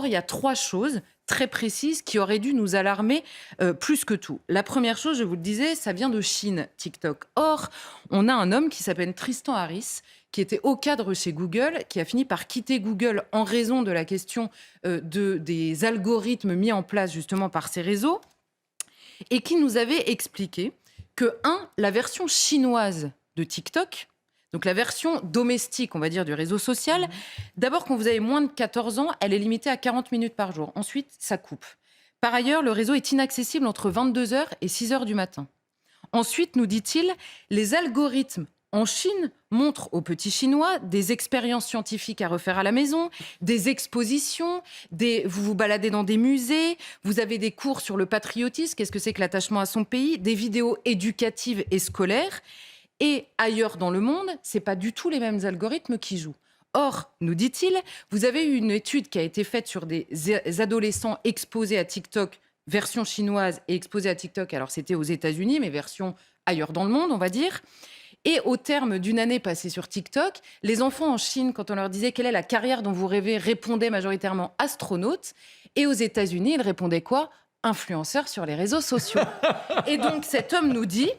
Or, il y a 3 choses très précises qui auraient dû nous alarmer plus que tout. La première chose, je vous le disais, ça vient de Chine, TikTok. Or, on a un homme qui s'appelle Tristan Harris, qui était haut cadre chez Google, qui a fini par quitter Google en raison de la question des algorithmes mis en place justement par ces réseaux, et qui nous avait expliqué que, la version chinoise de TikTok, donc la version domestique, on va dire, du réseau social, d'abord, quand vous avez moins de 14 ans, elle est limitée à 40 minutes par jour. Ensuite, ça coupe. Par ailleurs, le réseau est inaccessible entre 22 heures et 6 heures du matin. Ensuite, nous dit-il, les algorithmes en Chine montrent aux petits Chinois des expériences scientifiques à refaire à la maison, des expositions, vous vous baladez dans des musées, vous avez des cours sur le patriotisme, qu'est-ce que c'est que l'attachement à son pays, des vidéos éducatives et scolaires. Et ailleurs dans le monde, ce n'est pas du tout les mêmes algorithmes qui jouent. Or, nous dit-il, vous avez eu une étude qui a été faite sur des adolescents exposés à TikTok, version chinoise, et exposés à TikTok, alors c'était aux États-Unis, mais version ailleurs dans le monde, on va dire. Et au terme d'une année passée sur TikTok, les enfants en Chine, quand on leur disait quelle est la carrière dont vous rêvez, répondaient majoritairement astronautes. Et aux États-Unis, ils répondaient quoi? Influenceurs sur les réseaux sociaux. Et donc cet homme nous dit,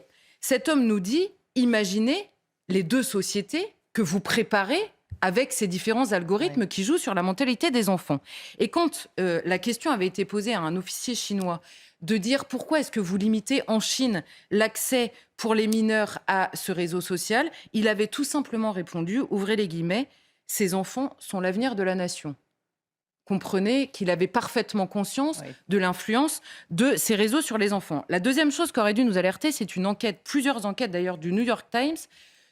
imaginez les deux sociétés que vous préparez avec ces différents algorithmes qui jouent sur la mentalité des enfants. Et quand la question avait été posée à un officier chinois de dire pourquoi est-ce que vous limitez en Chine l'accès pour les mineurs à ce réseau social, il avait tout simplement répondu, ouvrez les guillemets, ces enfants sont l'avenir de la nation. Comprenez qu'il avait parfaitement conscience de l'influence de ces réseaux sur les enfants. La deuxième chose qu'aurait dû nous alerter, c'est une enquête, plusieurs enquêtes d'ailleurs du New York Times,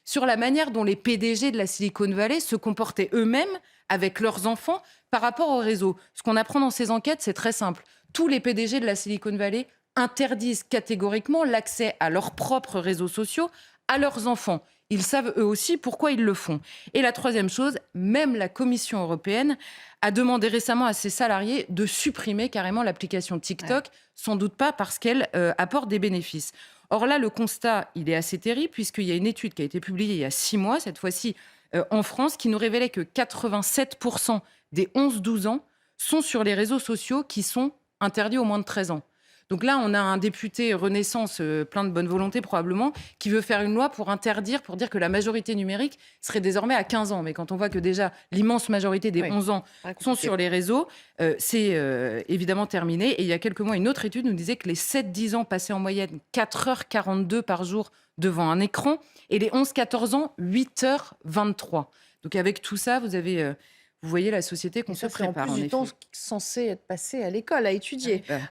sur la manière dont les PDG de la Silicon Valley se comportaient eux-mêmes avec leurs enfants par rapport au réseau. Ce qu'on apprend dans ces enquêtes, c'est très simple. Tous les PDG de la Silicon Valley interdisent catégoriquement l'accès à leurs propres réseaux sociaux à leurs enfants. Ils savent eux aussi pourquoi ils le font. Et la troisième chose, même la Commission européenne a demandé récemment à ses salariés de supprimer carrément l'application TikTok, sans doute pas parce qu'elle apporte des bénéfices. Or là, le constat, il est assez terrible, puisqu'il y a une étude qui a été publiée il y a 6 mois, cette fois-ci en France, qui nous révélait que 87% des 11-12 ans sont sur les réseaux sociaux qui sont interdits aux moins de 13 ans. Donc là, on a un député Renaissance, plein de bonne volonté probablement, qui veut faire une loi pour interdire, pour dire que la majorité numérique serait désormais à 15 ans. Mais quand on voit que déjà l'immense majorité des 11 ans sont sur les réseaux, c'est évidemment terminé. Et il y a quelques mois, une autre étude nous disait que les 7-10 ans passaient en moyenne 4h42 par jour devant un écran, et les 11-14 ans, 8h23. Donc avec tout ça, vous voyez la société qu'on se prépare. En plus du temps censé être passé à l'école, à étudier.